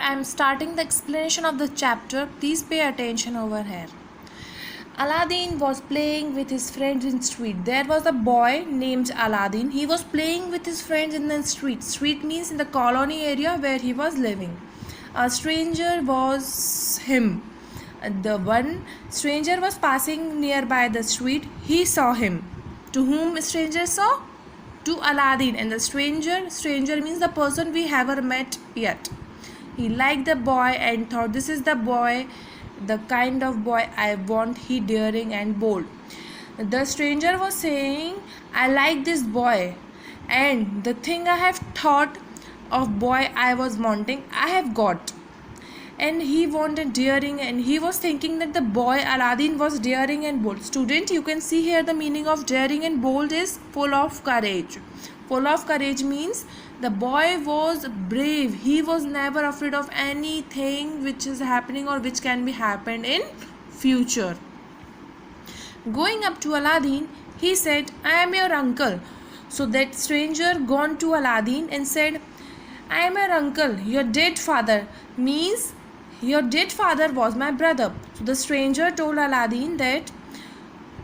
I am starting the explanation of the chapter. Please pay attention over here. Aladdin was playing with his friends in street. There was a boy named Aladdin. He was playing with his friends in the street. Street means in the colony area where he was living. A stranger was him. The one stranger was passing nearby the street. He saw him. To whom stranger saw? To Aladdin. And the stranger means the person we haven't met yet. He liked the boy and thought, this is the boy, the kind of boy I want. He daring and bold. The stranger was saying, I like this boy, and the thing I have thought of boy I was wanting, I have got. And he wanted daring, and he was thinking that the boy Aladdin was daring and bold. Student, you can see here the meaning of daring and bold is full of courage. Full of courage means the boy was brave. He was never afraid of anything which is happening or which can be happened in future. Going up to Aladdin, he said, I am your uncle. So that stranger gone to Aladdin and said, I am your uncle, your dead father. Means your dead father was my brother. So the stranger told Aladdin that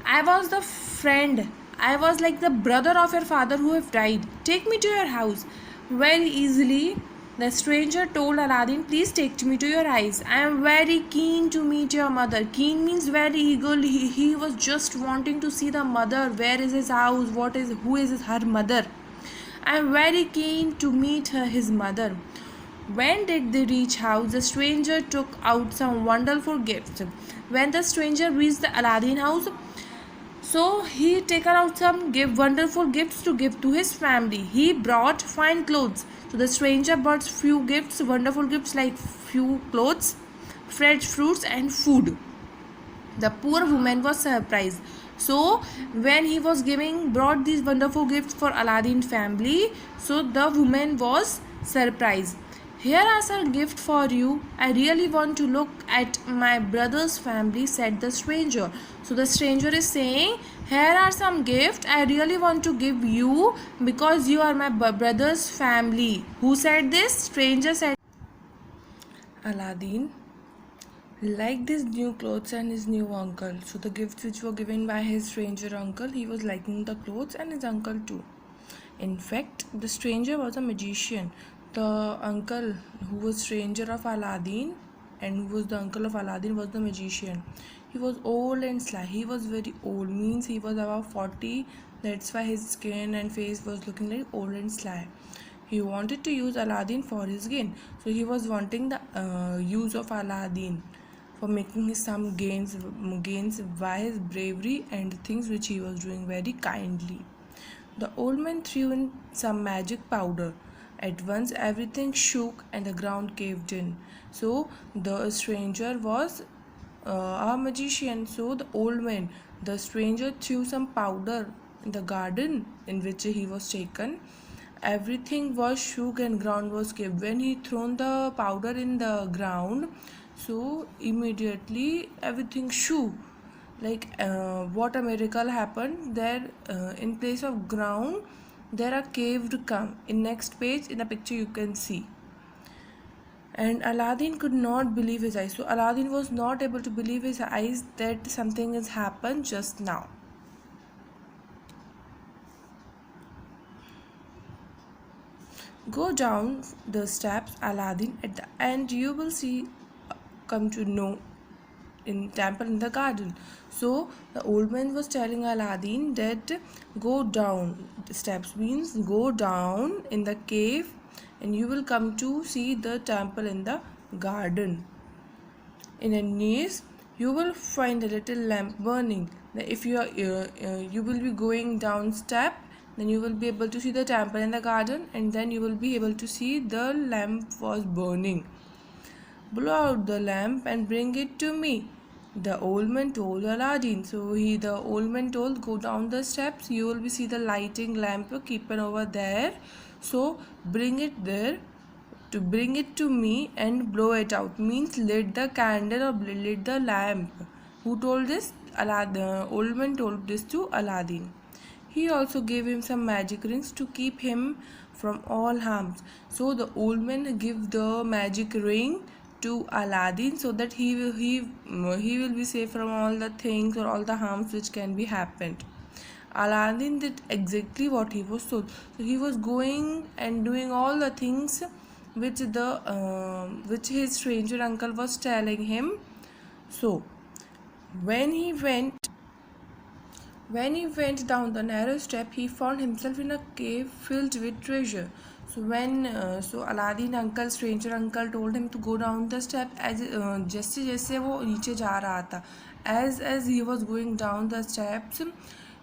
I was the friend, I was like the brother of your father who have died. Take me to your house. Very easily, the stranger told Aladdin, please take me to your house. I am very keen to meet your mother. Keen means very eagerly. He was just wanting to see the mother. Where is his house? Who is her mother? I am very keen to meet his mother. When did they reach house, the stranger took out some wonderful gifts. When the stranger reached the Aladdin house, so he taken out some wonderful gifts to give to his family. He brought fine clothes. So the stranger brought few gifts, wonderful gifts like few clothes, fresh fruits and food. The poor woman was surprised. So when he was brought these wonderful gifts for Aladdin family, so the woman was surprised. Here are some gifts for you. I really want to look at my brother's family, said the stranger. So the stranger is saying, here are some gifts I really want to give you because you are my brother's family. Who said this? Stranger said. Aladdin liked his new clothes and his new uncle. So the gifts which were given by his stranger uncle, he was liking the clothes and his uncle too. In fact, the stranger was a magician. The uncle who was stranger of Aladdin and who was the uncle of Aladdin was the magician. He was old and sly. He was very old, means he was about 40. That's why his skin and face was looking like old and sly. He wanted to use Aladdin for his gain. So he was wanting the use of Aladdin for making some gains by his bravery and the things which he was doing very kindly. The old man threw in some magic powder. At once everything shook and the ground caved in. So the stranger was a magician. So the old man, the stranger threw some powder in the garden in which he was taken. Everything was shook and ground was caved. When he thrown the powder in the ground, so immediately everything shook. Like what a miracle happened there. In place of ground, there are caved come. In next page in the picture you can see. And Aladdin could not believe his eyes. So Aladdin was not able to believe his eyes that something has happened just now. Go down the steps, Aladdin. At the end you will see, come to know, in temple in the garden. So the old man was telling Aladdin that go down the steps means go down in the cave and you will come to see the temple in the garden. In a niche you will find a little lamp burning. If you will be going down step, then you will be able to see the temple in the garden, and then you will be able to see the lamp was burning. Blow out the lamp and bring it to me, the old man told Aladdin. So the old man told, go down the steps, you will see the lighting lamp keeping over there. So bring it there, to bring it to me and blow it out. Means lit the candle or lit the lamp. Who told this? The old man told this to Aladdin. He also gave him some magic rings to keep him from all harms. So the old man give the magic ring to Aladdin so that he will be safe from all the things or all the harms which can be happened. Aladdin did exactly what he was told. So he was going and doing all the things which his stranger uncle was telling him. So when he went when he went down the narrow step, he found himself in a cave filled with treasure. So Aladdin uncle, stranger uncle, told him to go down the step. As जैसे जैसे वो नीचे जा रहा था, as he was going down the steps,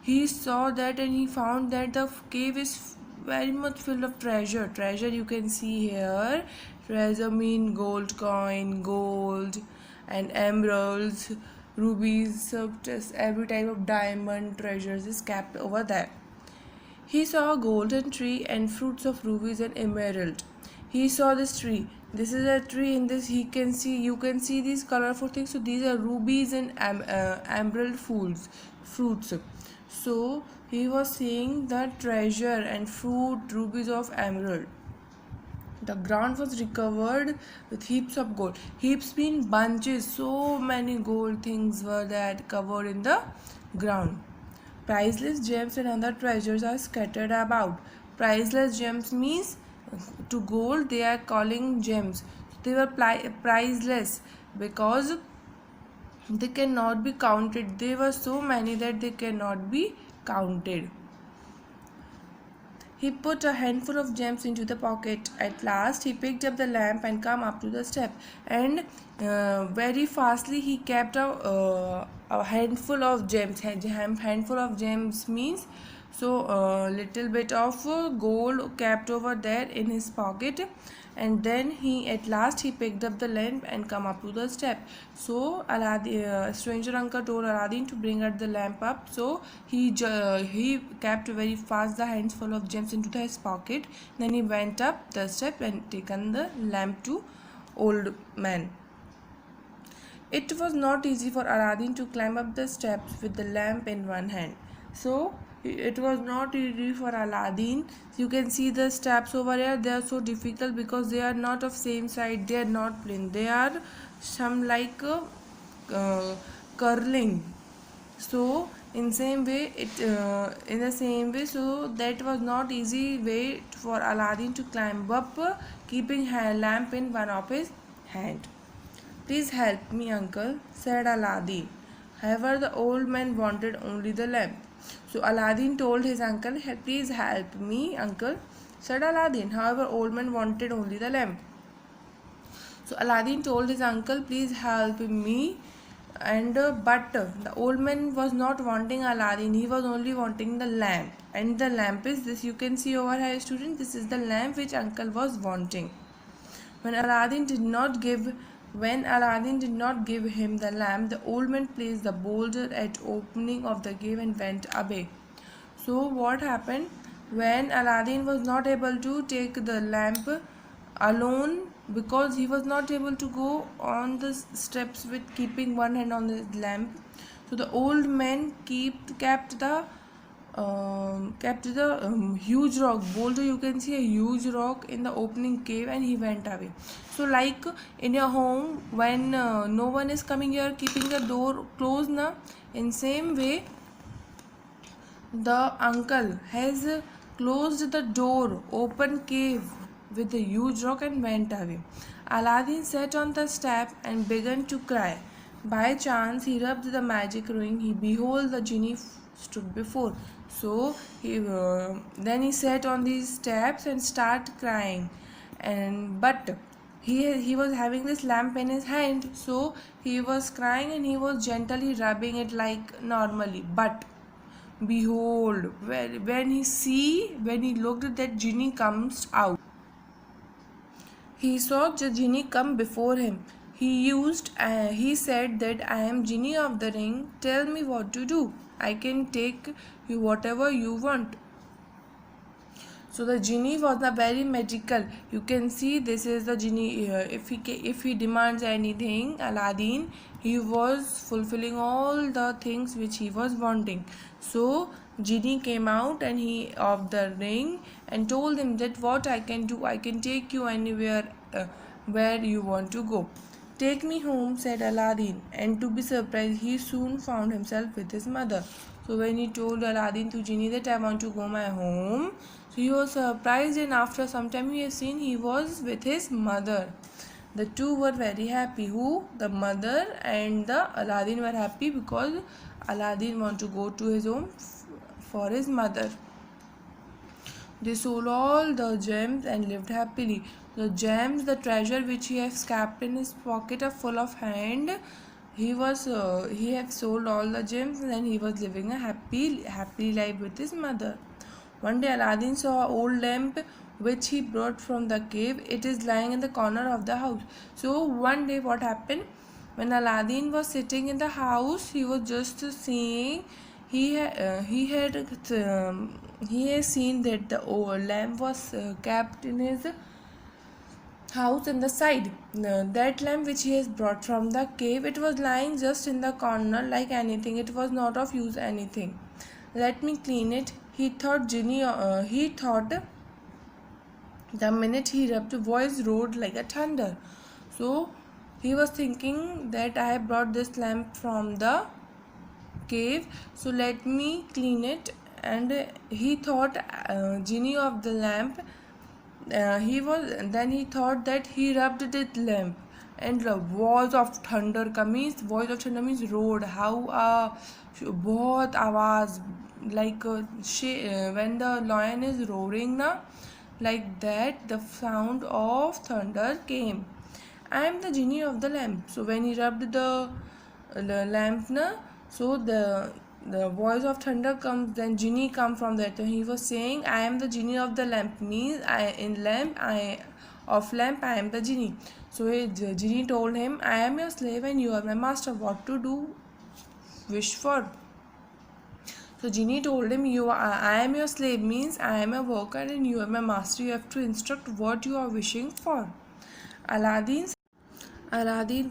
he saw that and he found that the cave is very much filled of treasure. Treasure you can see here. Treasure mean gold coin, gold, and emeralds, rubies, so just every type of diamond treasures is kept over there. He saw a golden tree and fruits of rubies and emerald. He saw this tree. This is a tree. In this, you can see these colorful things. So these are rubies and emerald fruits. So he was seeing the treasure and fruit, rubies of emerald. The ground was recovered with heaps of gold. Heaps mean bunches. So many gold things were that covered in the ground. Priceless gems and other treasures are scattered about. Priceless gems means to gold they are calling gems. They were priceless because they cannot be counted. There were so many that they cannot be counted. He put a handful of gems into the pocket. At last, he picked up the lamp and came up to the step. And very fastly, he kept a handful of gems. Handful of gems means so little bit of gold kept over there in his pocket. And then at last he picked up the lamp and come up to the step. So Aladdin, stranger uncle told Aladdin to bring out the lamp up. So he kept very fast the handful of gems into his pocket. Then he went up the step and taken the lamp to old man. It was not easy for Aladdin to climb up the steps with the lamp in one hand. So it was not easy for Aladdin. You can see the steps over here. They are so difficult because they are not of same side. They are not plain. They are some like curling. So in the same way, so that was not easy way for Aladdin to climb up, keeping a lamp in one of his hand. Please help me, uncle, said Aladdin. However, the old man wanted only the lamp. So Aladdin told his uncle, please help me, uncle, said Aladdin. However, old man wanted only the lamp. So Aladdin told his uncle, please help me, but the old man was not wanting Aladdin. He was only wanting the lamp. And the lamp is this. You can see over here, student. This is the lamp which uncle was wanting. When Aladdin did not give him the lamp, the old man placed the boulder at opening of the cave and went away. So what happened? When Aladdin was not able to take the lamp alone because he was not able to go on the steps with keeping one hand on the lamp, so the old man kept the huge rock boulder. You can see a huge rock in the opening cave and he went away. So like in your home when no one is coming, you are keeping the door closed na. In same way the uncle has closed the door open cave with a huge rock and went away. Aladdin sat on the step and began to cry. By chance he rubbed the magic ring. He behold the genie stood before. So then he sat on these steps and started crying. But he was having this lamp in his hand, so he was crying and he was gently rubbing it like normally. But behold, when he looked, that genie comes out. He saw the genie come before him. He said that I am genie of the ring. Tell me what to do. I can take you whatever you want. So the genie was a very magical. You can see this is the genie here. If he demands anything, Aladdin, he was fulfilling all the things which he was wanting. So Genie came out and he of the ring and told him that what I can do, I can take you anywhere where you want to go. Take me home, said Aladdin, and to be surprised, he soon found himself with his mother. So when he told Aladdin to Genie that I want to go my home, so he was surprised, and after some time we have seen he was with his mother. The two were very happy. Who? The mother and the Aladdin were happy because Aladdin want to go to his home for his mother. They sold all the gems and lived happily. The gems, the treasure which he has kept in his pocket, are full of hand. He have sold all the gems and then he was living a happy life with his mother. One day Aladdin saw an old lamp which he brought from the cave. It is lying in the corner of the house. So one day what happened? When Aladdin was sitting in the house, he was just seeing. He has seen that the old lamp was kept in his house in the side. That lamp which he has brought from the cave, it was lying just in the corner like anything. It was not of use anything. Let me clean it. He thought the minute he rubbed, voice roared like a thunder. So he was thinking that I have brought this lamp from the cave, so let me clean it. And he thought Genie of the lamp. He thought that he rubbed the lamp, and the voice of thunder means roared. How बहुत आवाज like when the lion is roaring na, like that the sound of thunder came. I am the genie of the lamp. So when he rubbed the lamp na, so the voice of thunder comes, then genie come from that. So he was saying I am the genie of the lamp, means I am the genie. So the genie told him, I am your slave and you are my master. What to do? Wish for. So Genie told him, I am your slave, means I am a worker and you are my master. You have to instruct what you are wishing for. Aladdin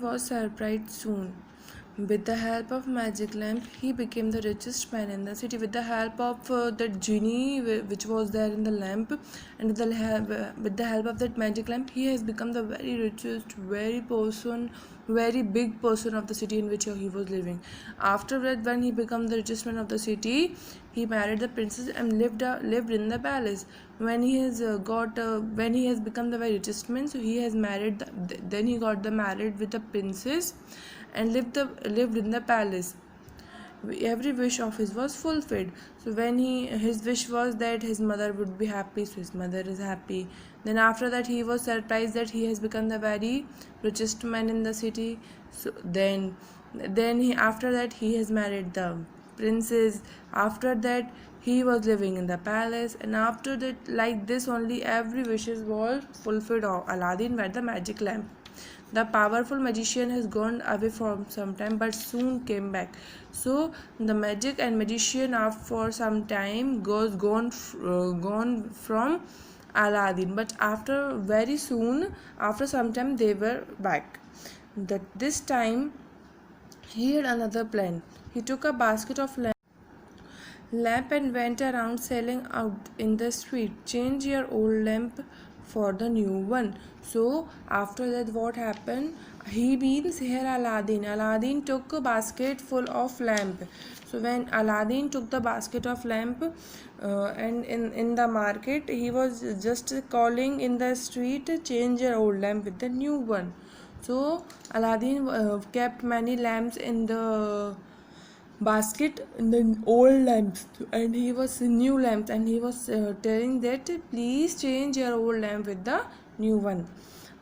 was surprised soon. With the help of magic lamp, he became the richest man in the city. With the help of that genie which was there in the lamp, and with the help of that magic lamp, he has become the very richest, very big person of the city in which he was living. After that, when he became the richest man of the city, he married the princess and lived in the palace. When he has become the very richest man, so he has married. Then he got married with the princess and lived in the palace. Every wish of his was fulfilled. So when his wish was that his mother would be happy, so his mother is happy. Then after that he was surprised that he has become the very richest man in the city. So then after that he has married the princess. After that he was living in the palace, and after that, like this only, every wishes was fulfilled of Aladdin by the magic lamp. The powerful magician has gone away for some time but soon came back. So the magic and magician for some time gone from Aladdin, but very soon after some time they were back. That this time he had another plan. He took a basket of lamp and went around selling out in the street. Change your old lamp for the new one. So after that what happened? He means here Aladdin took a basket full of lamp. So when Aladdin took the basket of lamp and in the market, he was just calling in the street, change your old lamp with the new one. So Aladdin kept many lamps in the basket in the old lamps, and he was new lamps, and he was telling that please change your old lamp with the new one.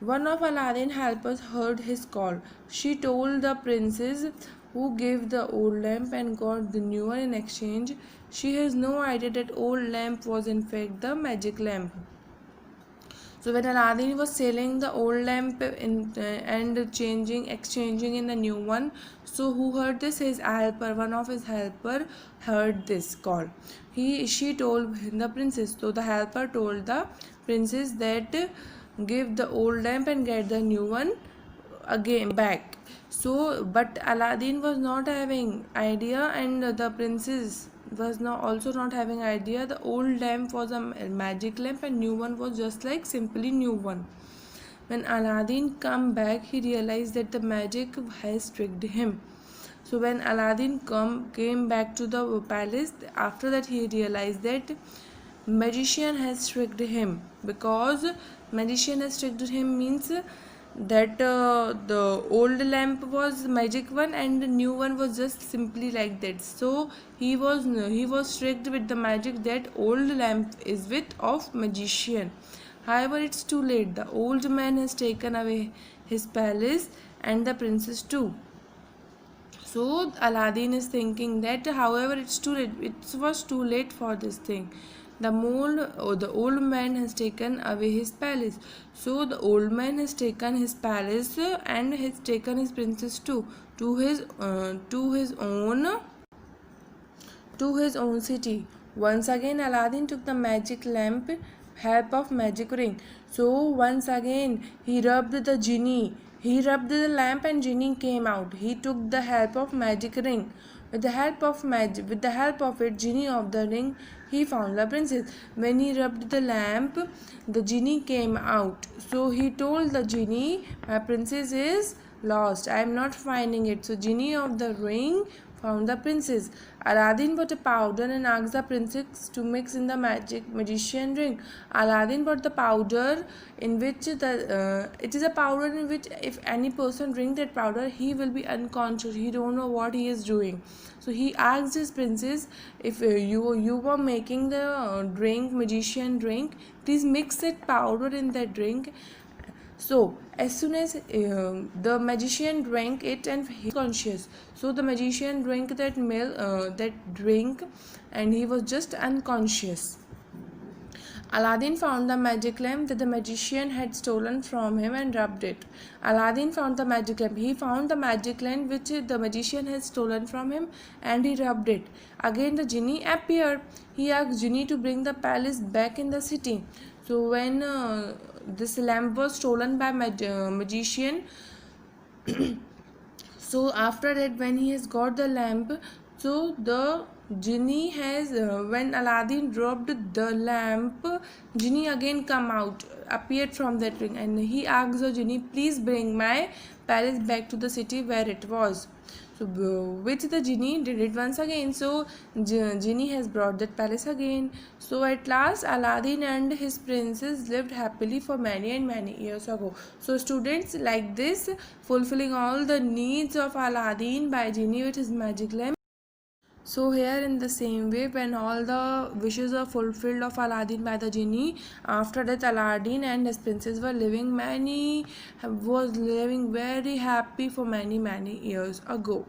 One of Aladdin's helpers heard his call. She told the princess, who gave the old lamp and got the new one in exchange. She has no idea that old lamp was in fact the magic lamp. So when Aladdin was selling the old lamp and exchanging in the new one, so who heard this? One of his helper heard this call. She told the princess. So the helper told the princess that give the old lamp and get the new one again back. So but Aladdin was not having idea, and the princess was now also not having idea. The old lamp was a magic lamp and new one was just like simply new one. When Aladdin come back, he realized that the magic has tricked him. So when Aladdin came back to the palace, after that he realized that magician has tricked him, because magician has tricked him means that the old lamp was magic one and the new one was just simply like that. So he was tricked with the magic that old lamp is with of magician. However, it's too late. The old man has taken away his palace and the princess too. So Aladdin is thinking that, however, it's too late. It was too late for this thing. The old man has taken away his palace. So the old man has taken his palace and has taken his princess too to his own city. Once again, Aladdin took the magic lamp, help of magic ring. So once again, he rubbed the genie. He rubbed the lamp and genie came out. He took the help of magic ring. With the help of it, genie of the ring, he found the princess. When he rubbed the lamp, the genie came out. So he told the genie, "My princess is lost. I am not finding it." So genie of the ring found the princess. Aladdin bought a powder and asked the princess to mix in the magician drink. Aladdin bought the powder in which it is a powder in which if any person drink that powder, he will be unconscious. He don't know what he is doing. So he asked his princess, if you were making the drink, magician drink, please mix that powder in that drink. So as soon as the magician drank it and he was conscious. So the magician drank that drink and he was just unconscious. Aladdin found the magic lamp that the magician had stolen from him and rubbed it. Aladdin found the magic lamp. He found the magic lamp which the magician had stolen from him and he rubbed it. Again the genie appeared. He asked genie to bring the palace back in the city. So when this lamp was stolen by magician, so after that when he has got the lamp, so the genie has when Aladdin rubbed the lamp, genie again appeared from that ring and he asked the genie, please bring my palace back to the city where it was. So which the genie did it once again. So genie has brought that palace again. So at last Aladdin and his princess lived happily for many and many years ago. So students, like this, fulfilling all the needs of Aladdin by genie with his magic lamp. So here in the same way, when all the wishes are fulfilled of Aladdin by the genie, after that Aladdin and his princess was living very happy for many years ago.